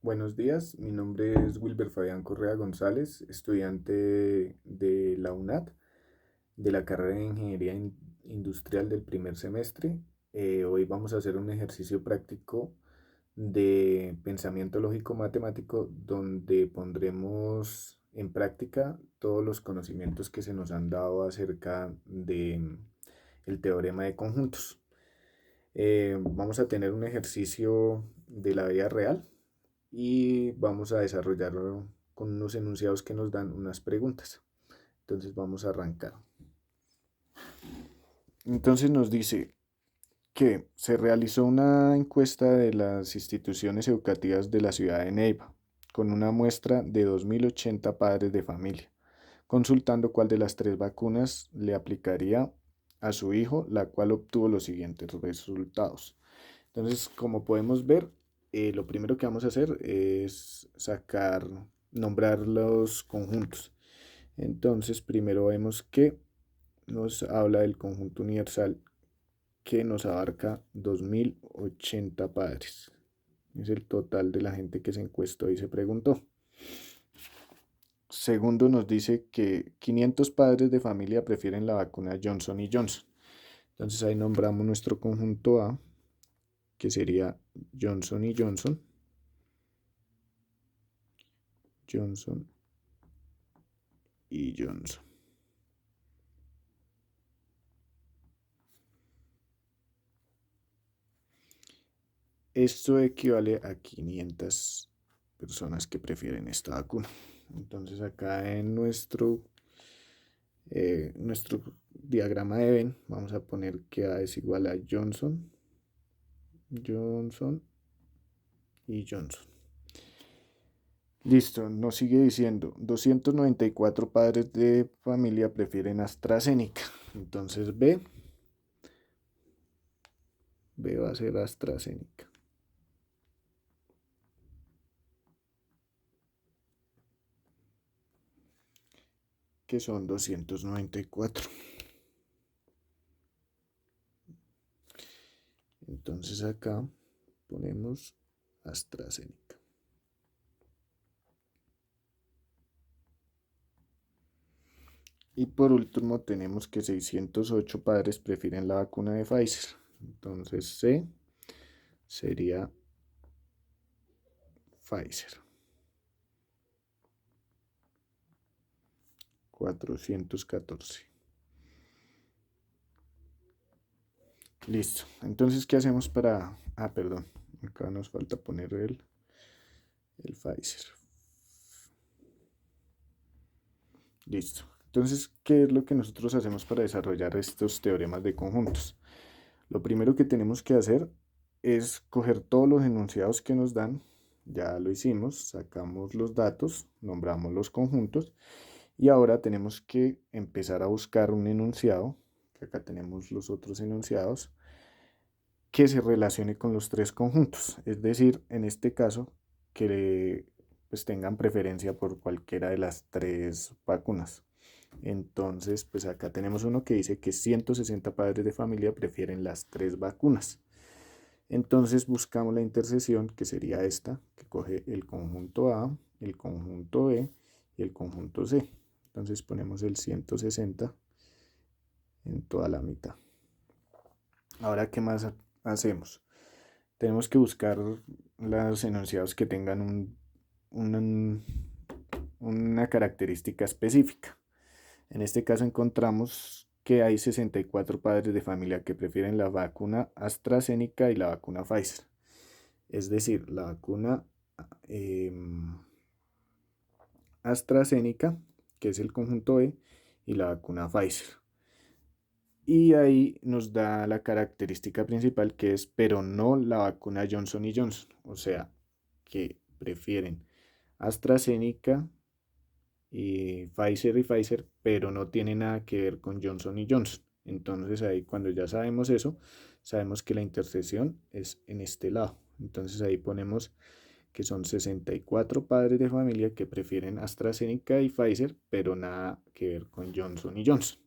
Buenos días, mi nombre es Wilber Fabián Correa González, estudiante de la UNAD, de la carrera de Industrial del primer semestre. Hoy vamos a hacer un ejercicio práctico de pensamiento lógico matemático donde pondremos en práctica todos los conocimientos que se nos han dado acerca de el teorema de conjuntos. Vamos a tener un ejercicio de la vida real y vamos a desarrollarlo con unos enunciados que nos dan unas preguntas. Entonces vamos a arrancar. Entonces nos dice que se realizó una encuesta de las instituciones educativas de la ciudad de Neiva con una muestra de 2080 padres de familia, consultando cuál de las tres vacunas le aplicaría a su hijo, la cual obtuvo los siguientes resultados. Entonces, como podemos ver, lo primero que vamos a hacer es nombrar los conjuntos. Entonces, primero vemos que nos habla del conjunto universal que nos abarca 2080 padres. Es el total de la gente que se encuestó y se preguntó. Segundo, nos dice que 500 padres de familia prefieren la vacuna Johnson y Johnson. Entonces ahí nombramos nuestro conjunto A, que sería Johnson y Johnson. Johnson y Johnson. Esto equivale a 500 personas que prefieren esta vacuna. Entonces acá en nuestro diagrama de Venn vamos a poner que A es igual a Johnson, Johnson y Johnson. Listo, nos sigue diciendo 294 padres de familia prefieren AstraZeneca. Entonces B va a ser AstraZeneca, que son 294. Entonces acá ponemos AstraZeneca. Y por último tenemos que 608 padres prefieren la vacuna de Pfizer. Entonces C sería Pfizer. 414. Listo. Entonces, ¿qué hacemos para... Ah, perdón. Acá nos falta poner el Pfizer. Listo. Entonces, ¿qué es lo que nosotros hacemos para desarrollar estos teoremas de conjuntos? Lo primero que tenemos que hacer es coger todos los enunciados que nos dan. Ya lo hicimos, sacamos los datos, nombramos los conjuntos y ahora tenemos que empezar a buscar un enunciado, que acá tenemos los otros enunciados, que se relacione con los tres conjuntos. Es decir, en este caso, que pues tengan preferencia por cualquiera de las tres vacunas. Entonces, pues acá tenemos uno que dice que 160 padres de familia prefieren las tres vacunas. Entonces buscamos la intersección, que sería esta, que coge el conjunto A, el conjunto B y el conjunto C. Entonces ponemos el 160 en toda la mitad. Ahora, ¿qué más hacemos? Tenemos que buscar los enunciados que tengan una característica específica. En este caso encontramos que hay 64 padres de familia que prefieren la vacuna AstraZeneca y la vacuna Pfizer. Es decir, la vacuna eh, AstraZeneca, que es el conjunto E, y la vacuna Pfizer. Y ahí nos da la característica principal que es, pero no la vacuna Johnson y Johnson. O sea, que prefieren AstraZeneca y Pfizer, pero no tiene nada que ver con Johnson y Johnson. Entonces ahí cuando ya sabemos eso, sabemos que la intersección es en este lado. Entonces ahí ponemos que son 64 padres de familia que prefieren AstraZeneca y Pfizer, pero nada que ver con Johnson y Johnson.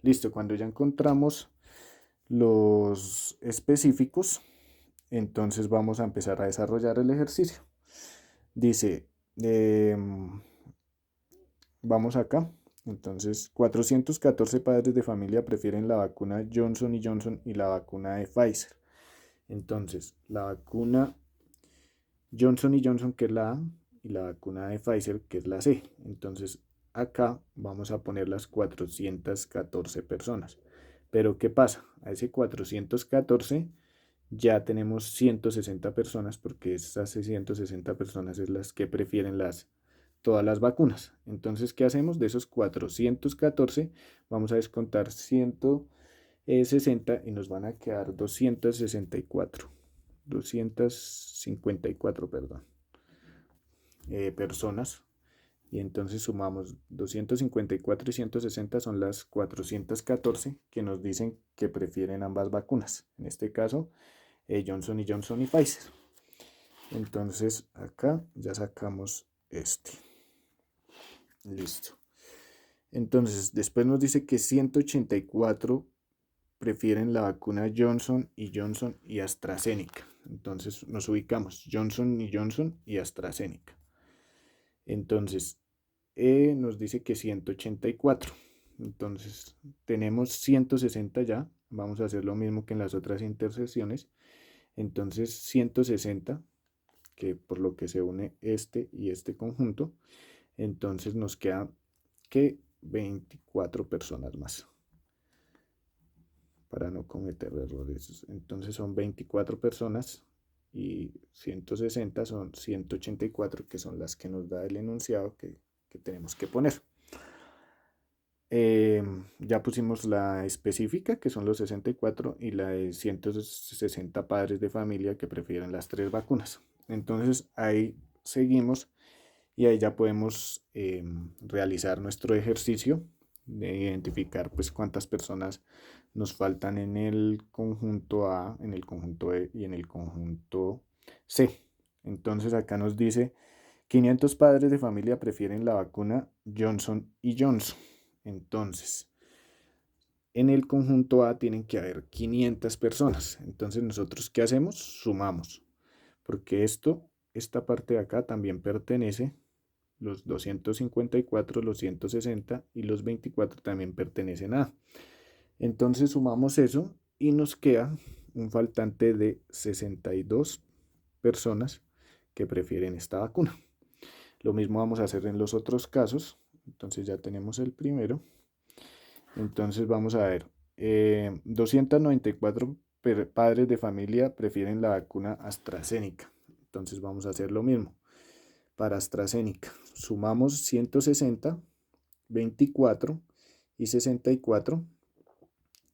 Listo, cuando ya encontramos los específicos, entonces vamos a empezar a desarrollar el ejercicio. Dice, vamos acá. Entonces, 414 padres de familia prefieren la vacuna Johnson & Johnson y la vacuna de Pfizer. Entonces, la vacuna Johnson & Johnson, que es la A, y la vacuna de Pfizer, que es la C. Entonces, acá vamos a poner las 414 personas. Pero, ¿qué pasa? A ese 414 ya tenemos 160 personas, porque esas 160 personas es las que prefieren todas las vacunas. Entonces, ¿qué hacemos? De esos 414 vamos a descontar 160 y nos van a quedar 254, perdón, personas. Y entonces sumamos 254 y 160, son las 414 que nos dicen que prefieren ambas vacunas. En este caso, Johnson & Johnson y Pfizer. Entonces acá ya sacamos este. Listo. Entonces después nos dice que 184 prefieren la vacuna Johnson & Johnson y AstraZeneca. Entonces nos ubicamos Johnson & Johnson y AstraZeneca. Entonces nos dice que 184. Entonces tenemos 160 ya. Vamos a hacer lo mismo que en las otras intersecciones. Entonces 160, que por lo que se une este y este conjunto. Entonces nos queda que 24 personas más, para no cometer errores. Entonces son 24 personas y 160 son 184, que son las que nos da el enunciado que tenemos que poner. Ya pusimos la específica, que son los 64, y la de 160 padres de familia que prefieren las 3 vacunas. Entonces ahí seguimos y ahí ya podemos realizar nuestro ejercicio de identificar pues cuántas personas nos faltan en el conjunto A, en el conjunto E y en el conjunto C. Entonces acá nos dice 500 padres de familia prefieren la vacuna Johnson & Johnson. Entonces, en el conjunto A tienen que haber 500 personas. Entonces, ¿nosotros qué hacemos? Sumamos. Porque esta parte de acá también pertenece, los 254, los 160 y los 24 también pertenecen a A. Entonces, sumamos eso y nos queda un faltante de 62 personas que prefieren esta vacuna. Lo mismo vamos a hacer en los otros casos. Entonces ya tenemos el primero. Entonces vamos a ver. 294 padres de familia prefieren la vacuna AstraZeneca. Entonces vamos a hacer lo mismo. Para AstraZeneca sumamos 160, 24 y 64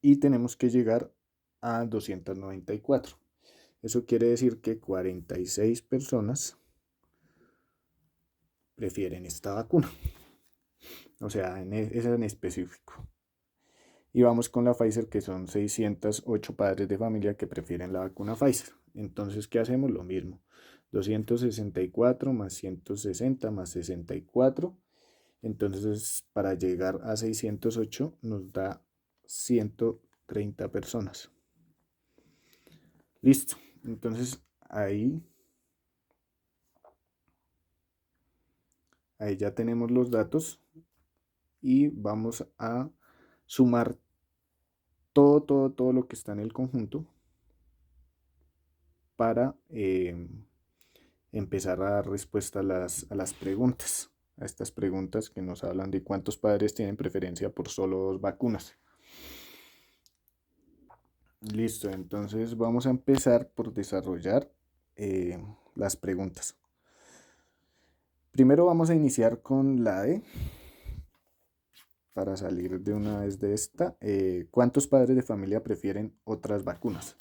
y tenemos que llegar a 294. Eso quiere decir que 46 personas prefieren esta vacuna. O sea, es en específico. Y vamos con la Pfizer, que son 608 padres de familia que prefieren la vacuna Pfizer. Entonces, ¿qué hacemos? Lo mismo. 264 más 160 más 64. Entonces, para llegar a 608 nos da 130 personas. Listo. Entonces, ahí ya tenemos los datos y vamos a sumar todo lo que está en el conjunto para empezar a dar respuesta a las preguntas, a estas preguntas que nos hablan de cuántos padres tienen preferencia por solo 2 vacunas. Listo, entonces vamos a empezar por desarrollar las preguntas. Primero vamos a iniciar con la D, para salir de una vez de esta. ¿Cuántos padres de familia prefieren otras vacunas?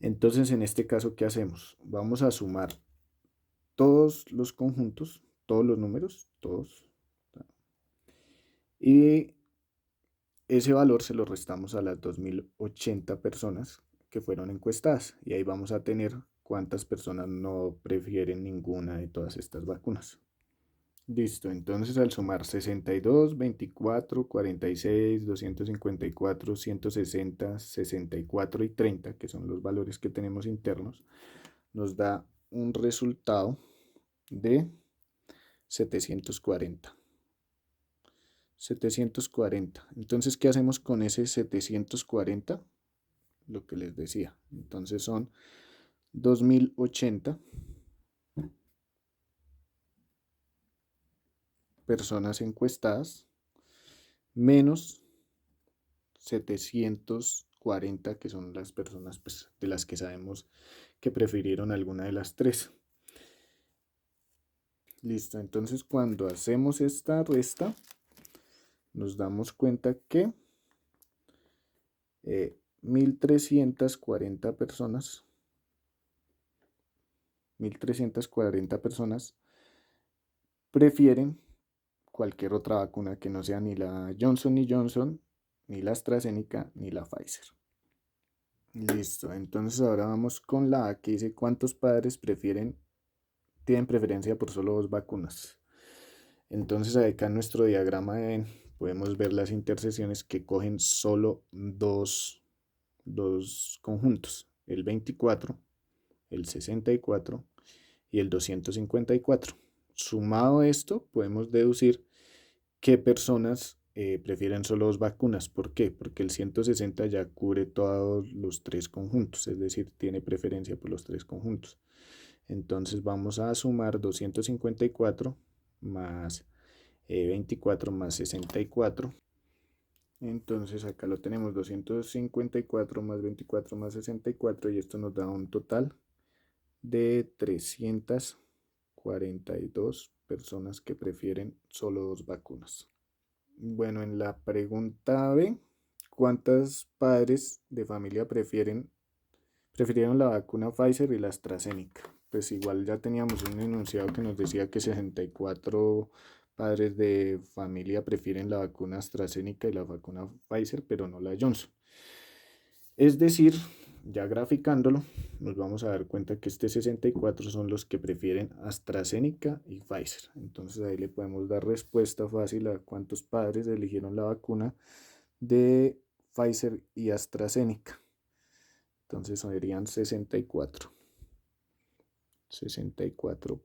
Entonces, en este caso, ¿qué hacemos? Vamos a sumar todos los conjuntos, todos los números, todos. Y ese valor se lo restamos a las 2080 personas que fueron encuestadas. Y ahí vamos a tener cuántas personas no prefieren ninguna de todas estas vacunas. Listo, entonces al sumar 62, 24, 46, 254, 160, 64 y 30, que son los valores que tenemos internos, nos da un resultado de 740. 740. Entonces, ¿qué hacemos con ese 740? Lo que les decía. Entonces son 2080 personas encuestadas menos 740, que son las personas pues, de las que sabemos que prefirieron alguna de las tres. Listo, entonces cuando hacemos esta resta, nos damos cuenta que 1340 personas, 1340 personas prefieren cualquier otra vacuna que no sea ni la Johnson Johnson, ni la AstraZeneca, ni la Pfizer. Listo, entonces ahora vamos con la A, que dice cuántos padres tienen preferencia por solo dos vacunas. Entonces acá en nuestro diagrama podemos ver las intersecciones que cogen solo dos conjuntos, el 24, el 64 y el 254. Sumado esto, podemos deducir qué personas prefieren solo dos vacunas. ¿Por qué? Porque el 160 ya cubre todos los tres conjuntos, es decir, tiene preferencia por los tres conjuntos. Entonces vamos a sumar 254 más 24 más 64. Entonces acá lo tenemos 254 más 24 más 64 y esto nos da un total de 342 personas que prefieren solo dos vacunas. Bueno, en la pregunta B, ¿cuántos padres de familia prefirieron la vacuna Pfizer y la AstraZeneca? Pues igual ya teníamos un enunciado que nos decía que 64 padres de familia prefieren la vacuna AstraZeneca y la vacuna Pfizer, pero no la Johnson. Es decir, ya graficándolo, nos vamos a dar cuenta que este 64 son los que prefieren AstraZeneca y Pfizer. Entonces ahí le podemos dar respuesta fácil a cuántos padres eligieron la vacuna de Pfizer y AstraZeneca. Entonces serían 64. 64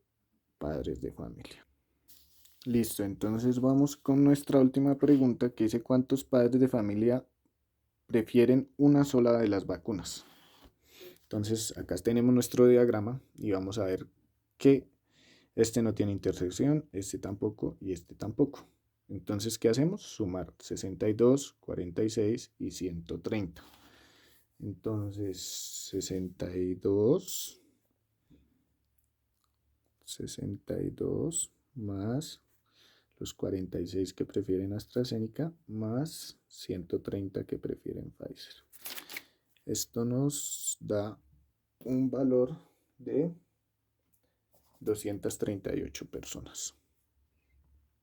padres de familia. Listo, entonces vamos con nuestra última pregunta que dice ¿cuántos padres de familia prefieren una sola de las vacunas? Entonces acá tenemos nuestro diagrama y vamos a ver que este no tiene intersección, este tampoco y este tampoco. Entonces, ¿qué hacemos? Sumar 62, 46 y 130. Entonces, 62 más los 46 que prefieren AstraZeneca más 130 que prefieren Pfizer. Esto nos da un valor de 238 personas.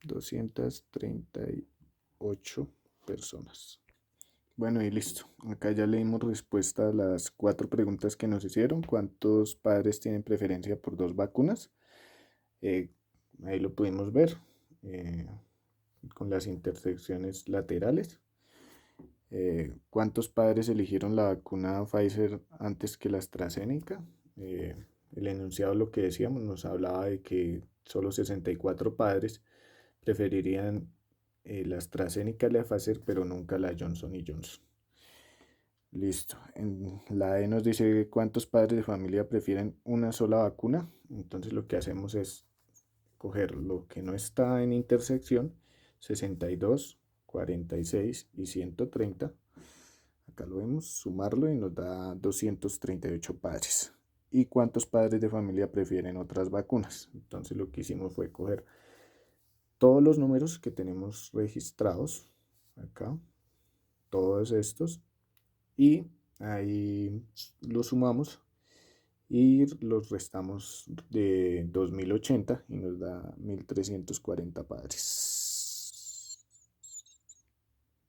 238 personas. Bueno, y listo. Acá ya le dimos respuesta a las 4 preguntas que nos hicieron. ¿Cuántos padres tienen preferencia por dos vacunas? Ahí lo pudimos ver con las intersecciones laterales. ¿Cuántos padres eligieron la vacuna Pfizer antes que la AstraZeneca? El enunciado, lo que decíamos, nos hablaba de que solo 64 padres preferirían la AstraZeneca y la Pfizer, pero nunca la Johnson Johnson. Listo. En la E nos dice cuántos padres de familia prefieren una sola vacuna. Entonces lo que hacemos es coger lo que no está en intersección, 62, 46 y 130. Acá lo vemos, sumarlo y nos da 238 padres. ¿Y cuántos padres de familia prefieren otras vacunas? Entonces lo que hicimos fue coger todos los números que tenemos registrados acá, todos estos, y ahí los sumamos y los restamos de 2080 y nos da 1340 padres.